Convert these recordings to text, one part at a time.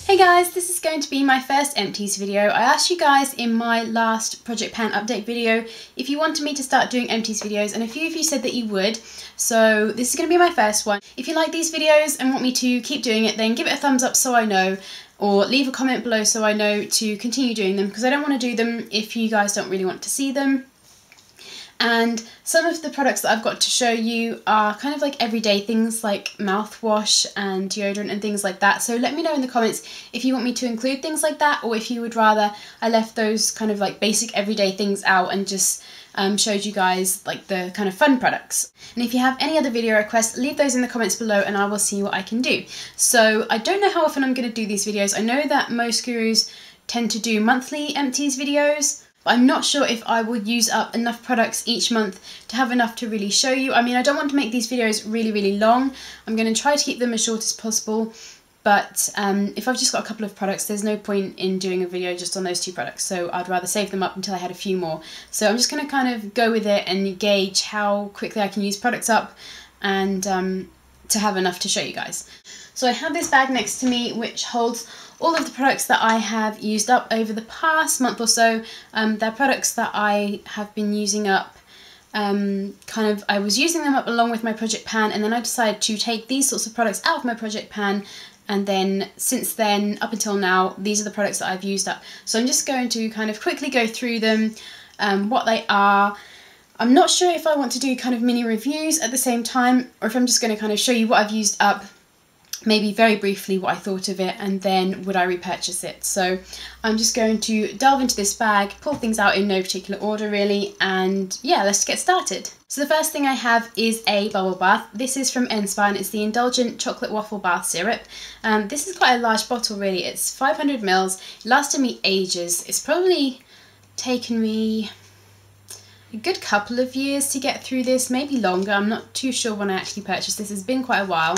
Hey guys, this is going to be my first Empties video. I asked you guys in my last Project Pan update video if you wanted me to start doing Empties videos, and a few of you said that you would, so this is going to be my first one. If you like these videos and want me to keep doing it, then give it a thumbs up so I know, or leave a comment below so I know to continue doing them, because I don't want to do them if you guys don't really want to see them. And some of the products that I've got to show you are kind of like everyday things like mouthwash and deodorant and things like that. So let me know in the comments if you want me to include things like that, or if you would rather I left those kind of like basic everyday things out and just showed you guys like the kind of fun products. And if you have any other video requests, leave those in the comments below and I will see what I can do. So I don't know how often I'm going to do these videos. I know that most gurus tend to do monthly Empties videos. I'm not sure if I will use up enough products each month to have enough to really show you. I mean, I don't want to make these videos really long. I'm going to try to keep them as short as possible, but if I've just got a couple of products, there's no point in doing a video just on those two products, so I'd rather save them up until I had a few more. So I'm just going to kind of go with it and gauge how quickly I can use products up and to have enough to show you guys. So I have this bag next to me which holds all of the products that I have used up over the past month or so. They're products that I have been using up, I was using them up along with my Project Pan, and then I decided to take these sorts of products out of my Project Pan, and then since then, up until now, these are the products that I've used up. So I'm just going to kind of quickly go through them, what they are. I'm not sure if I want to do kind of mini reviews at the same time, or if I'm just going to kind of show you what I've used up, maybe very briefly what I thought of it, and then would I repurchase it. So I'm just going to delve into this bag, pull things out in no particular order really, and yeah, let's get started. So the first thing I have is a bubble bath. This is from nSpa and it's the Indulgent Chocolate Waffle Bath Syrup. This is quite a large bottle really. It's 500 mils. It lasted me ages. It's probably taken me a good couple of years to get through this, maybe longer. I'm not too sure when I actually purchased this. It's been quite a while.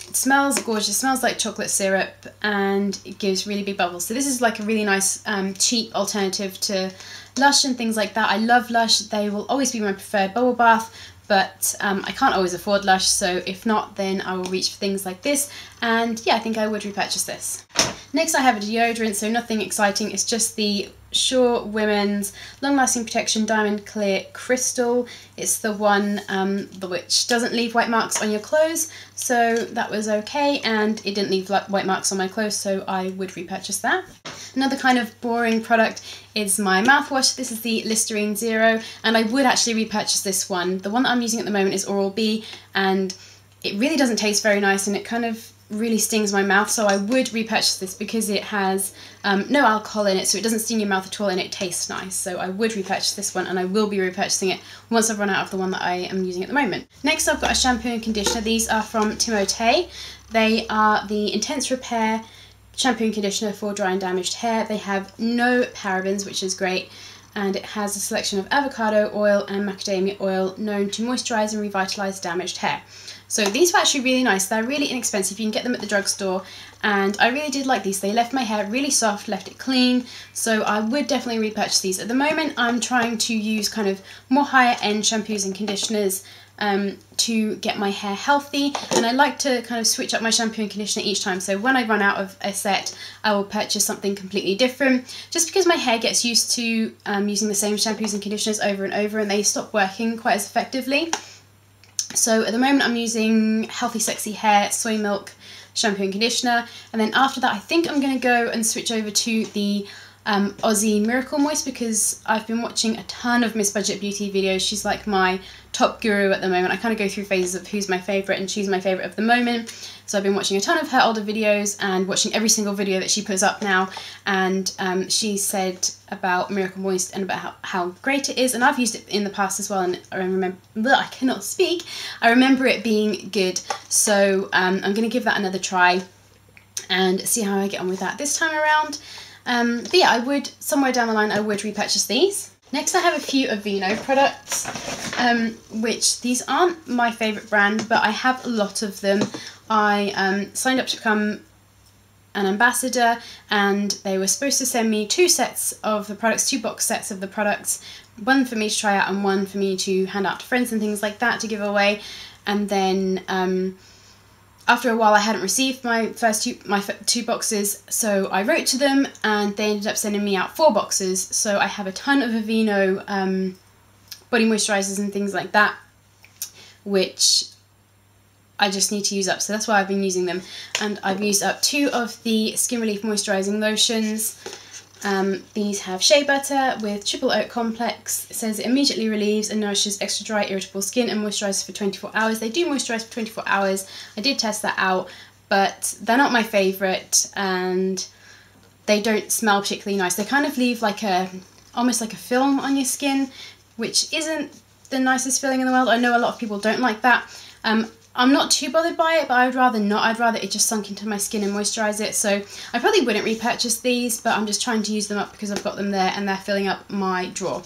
It smells gorgeous, it smells like chocolate syrup, and it gives really big bubbles. So this is like a really nice cheap alternative to Lush and things like that. I love Lush, they will always be my preferred bubble bath, but I can't always afford Lush, so if not, then I will reach for things like this, and yeah, I think I would repurchase this. Next I have a deodorant, so nothing exciting, it's just the Sure Women's Long Lasting Protection Diamond Clear Crystal. It's the one which doesn't leave white marks on your clothes, so that was okay, and it didn't leave white marks on my clothes, so I would repurchase that. Another kind of boring product is my mouthwash. This is the Listerine Zero, and I would actually repurchase this one. The one that I'm using at the moment is Oral-B, and it really doesn't taste very nice, and it kind of really stings my mouth, so I would repurchase this because it has no alcohol in it, so it doesn't sting your mouth at all and it tastes nice. So I would repurchase this one, and I will be repurchasing it once I've run out of the one that I am using at the moment. Next I've got a shampoo and conditioner. These are from Timotei. They are the Intense Repair shampoo and conditioner for dry and damaged hair. They have no parabens, which is great, and it has a selection of avocado oil and macadamia oil known to moisturise and revitalise damaged hair. So these were actually really nice. They're really inexpensive. You can get them at the drugstore, and I really did like these. They left my hair really soft, left it clean, so I would definitely repurchase these. At the moment I'm trying to use kind of more higher end shampoos and conditioners to get my hair healthy, and I like to kind of switch up my shampoo and conditioner each time. So when I run out of a set, I will purchase something completely different, just because my hair gets used to using the same shampoos and conditioners over and over, and they stop working quite as effectively. So at the moment I'm using Healthy Sexy Hair Soy Milk shampoo and conditioner, and then after that I think I'm going to go and switch over to the Aussie Miracle Moist, because I've been watching a ton of Miss Budget Beauty videos. She's like my top guru at the moment. I kind of go through phases of who's my favourite, and she's my favourite of the moment. So I've been watching a ton of her older videos and watching every single video that she puts up now, and she said about Miracle Moist and about how great it is, and I've used it in the past as well, and I remember, I cannot speak, I remember it being good. So I'm going to give that another try and see how I get on with that this time around. But yeah, I would, somewhere down the line, I would repurchase these. Next I have a few Aveeno products, which these aren't my favourite brand, but I have a lot of them. I signed up to become an ambassador, and they were supposed to send me 2 sets of the products, 2 box sets of the products, one for me to try out and one for me to hand out to friends and things like that to give away. And then after a while I hadn't received my two boxes, so I wrote to them and they ended up sending me out 4 boxes. So I have a ton of Aveeno body moisturisers and things like that, which I just need to use up, so that's why I've been using them. And I've used up 2 of the Skin Relief Moisturising Lotions. These have shea butter with triple oat complex. It says it immediately relieves and nourishes extra dry, irritable skin and moisturises for 24 hours. They do moisturise for 24 hours. I did test that out, but they're not my favourite and they don't smell particularly nice. They kind of leave like almost like a film on your skin, which isn't the nicest feeling in the world. I know a lot of people don't like that. I'm not too bothered by it, but I would rather not. I'd rather it just sunk into my skin and moisturise it. So I probably wouldn't repurchase these, but I'm just trying to use them up because I've got them there and they're filling up my drawer.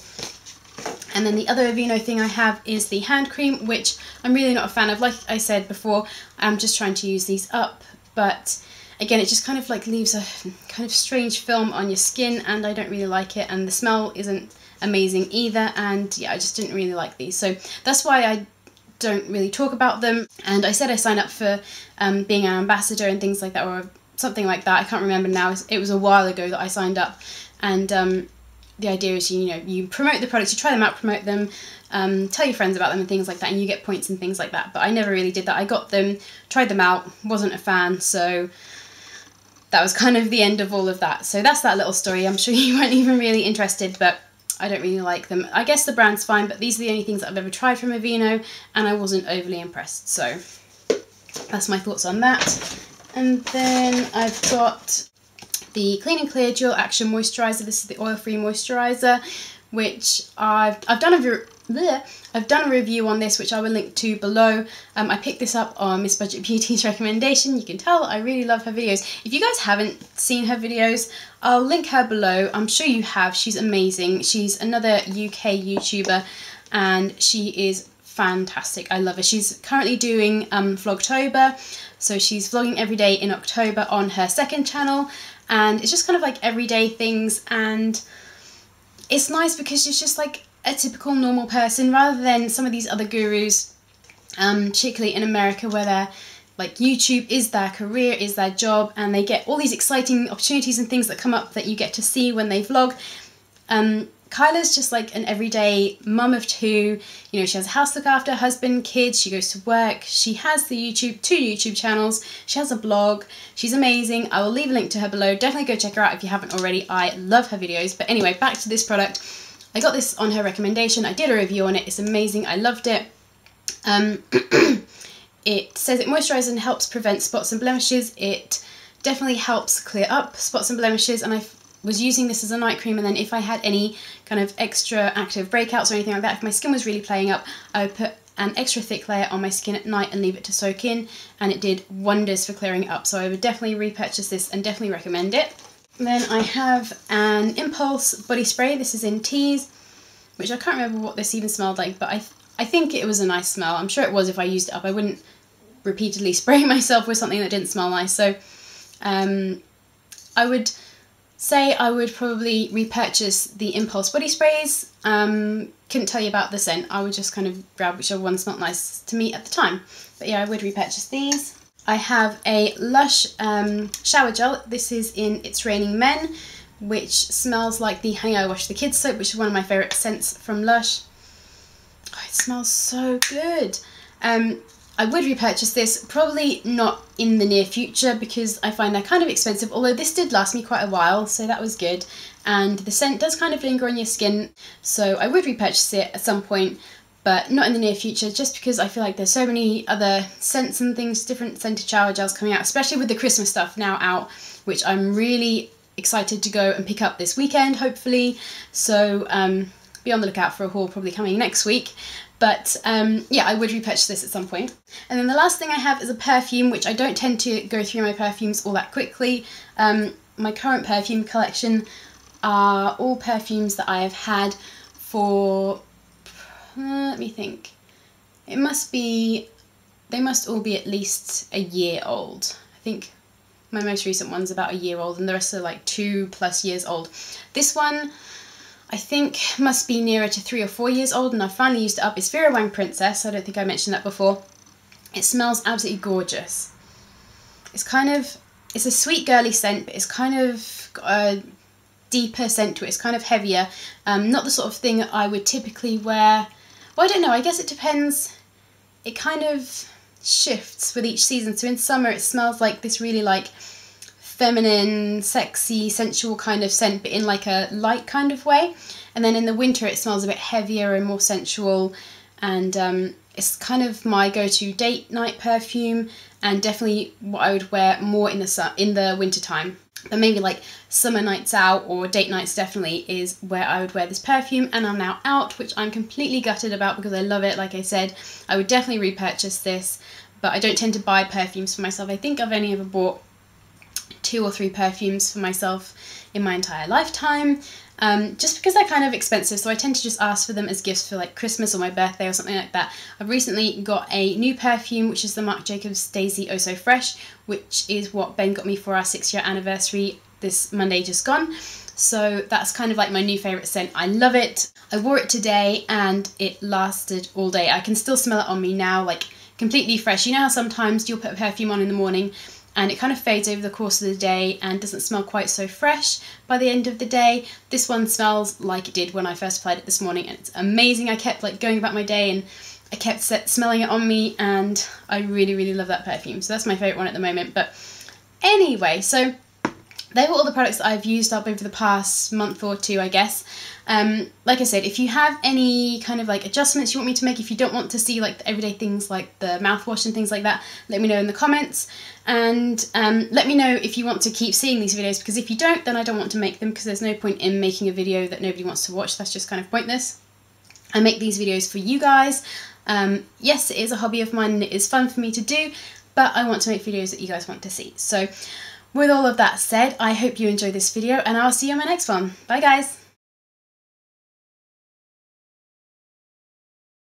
And then the other Aveeno thing I have is the hand cream, which I'm really not a fan of. Like I said before, I'm just trying to use these up, but again, it just kind of like leaves a kind of strange film on your skin and I don't really like it, and the smell isn't amazing either, and yeah, I just didn't really like these. So that's why I don't really talk about them. And I said I signed up for being an ambassador and things like that, or something like that. I can't remember now. It was a while ago that I signed up, and the idea is you promote the products, you try them out, promote them, tell your friends about them and things like that, and you get points and things like that. But I never really did that. I got them, tried them out, wasn't a fan, so that was kind of the end of all of that. So that's that little story. I'm sure you weren't even really interested, but I don't really like them. I guess the brand's fine, but these are the only things that I've ever tried from Aveeno, and I wasn't overly impressed. So that's my thoughts on that. And then I've got the Clean and Clear Dual Action Moisturiser. This is the oil-free moisturiser, which I've done a review on this, which I will link to below. I picked this up on Miss Budget Beauty's recommendation. You can tell I really love her videos. If you guys haven't seen her videos, I'll link her below. I'm sure you have. She's amazing. She's another UK YouTuber and she is fantastic. I love her. She's currently doing Vlogtober, so she's vlogging every day in October on her second channel, and it's just kind of like everyday things, and it's nice because she's just like a typical normal person rather than some of these other gurus, particularly in America, where they're like YouTube is their career, is their job, and they get all these exciting opportunities and things that come up that you get to see when they vlog. Kyla's just like an everyday mum of 2. She has a house to look after, husband, kids, she goes to work, she has the 2 YouTube channels, she has a blog, she's amazing. I will leave a link to her below. Definitely go check her out if you haven't already. I love her videos. But anyway, back to this product. I got this on her recommendation. I did a review on it. It's amazing. I loved it. It says it moisturises and helps prevent spots and blemishes. It definitely helps clear up spots and blemishes, and I was using this as a night cream, and then if I had any kind of extra active breakouts or anything like that, if my skin was really playing up, I would put an extra thick layer on my skin at night and leave it to soak in, and it did wonders for clearing it up. So I would definitely repurchase this and definitely recommend it. Then I have an Impulse body spray. This is in Tease, which I can't remember what this even smelled like, but I think it was a nice smell. I'm sure it was if I used it up. I wouldn't repeatedly spray myself with something that didn't smell nice. So I would say I would probably repurchase the Impulse body sprays. Couldn't tell you about the scent. I would just kind of grab whichever one smelled nice to me at the time. But yeah, I would repurchase these. I have a Lush shower gel. This is in It's Raining Men, which smells like the Honey I Wash the Kids soap, which is one of my favourite scents from Lush. Oh, it smells so good. I would repurchase this, probably not in the near future because I find they're kind of expensive, although this did last me quite a while, so that was good. And the scent does kind of linger on your skin, so I would repurchase it at some point, but not in the near future, just because I feel like there's so many other scents and things, different scented shower gels coming out, especially with the Christmas stuff now out, which I'm really excited to go and pick up this weekend, hopefully. So be on the lookout for a haul probably coming next week. But yeah, I would repurchase this at some point. And then the last thing I have is a perfume, which I don't tend to go through my perfumes all that quickly. My current perfume collection are all perfumes that I have had for, let me think, they must all be at least a year old. I think my most recent one's about a year old and the rest are like 2+ years old. This one I think must be nearer to 3 or 4 years old, and I finally used it up. It's Vera Wang Princess. I don't think I mentioned that before. It smells absolutely gorgeous. it's a sweet girly scent, but it's kind of got a deeper scent to it. It's kind of heavier. Not the sort of thing that I would typically wear. Well, I don't know, I guess it depends. It kind of shifts with each season. So in summer it smells like this really like feminine, sexy, sensual kind of scent, but in like a light kind of way. And then in the winter it smells a bit heavier and more sensual, and it's kind of my go-to date night perfume, and definitely what I would wear more in the winter time. But maybe like summer nights out or date nights definitely is where I would wear this perfume. And I'm now out, which I'm completely gutted about because I love it. Like I said, I would definitely repurchase this, but I don't tend to buy perfumes for myself. I think I've only ever bought 2 or 3 perfumes for myself in my entire lifetime, just because they're kind of expensive, so I tend to just ask for them as gifts for like Christmas or my birthday or something like that. I've recently got a new perfume, which is the Marc Jacobs Daisy Oh So Fresh, which is what Ben got me for our 6-year anniversary this Monday just gone. So that's kind of like my new favourite scent. I love it. I wore it today and it lasted all day. I can still smell it on me now, like completely fresh. You know how sometimes you'll put a perfume on in the morning and it kind of fades over the course of the day and doesn't smell quite so fresh by the end of the day? This one smells like it did when I first applied it this morning, and it's amazing. I kept like going about my day and I kept smelling it on me, and I really, really love that perfume. So that's my favourite one at the moment. But anyway, so they were all the products that I've used up over the past month or two, I guess. Like I said, if you have any kind of like adjustments you want me to make, if you don't want to see like the everyday things like the mouthwash and things like that, let me know in the comments. And let me know if you want to keep seeing these videos, because if you don't, then I don't want to make them, because there's no point in making a video that nobody wants to watch. That's just kind of pointless. I make these videos for you guys. Yes, it is a hobby of mine and it is fun for me to do, but I want to make videos that you guys want to see. So with all of that said, I hope you enjoyed this video and I'll see you in my next one. Bye guys!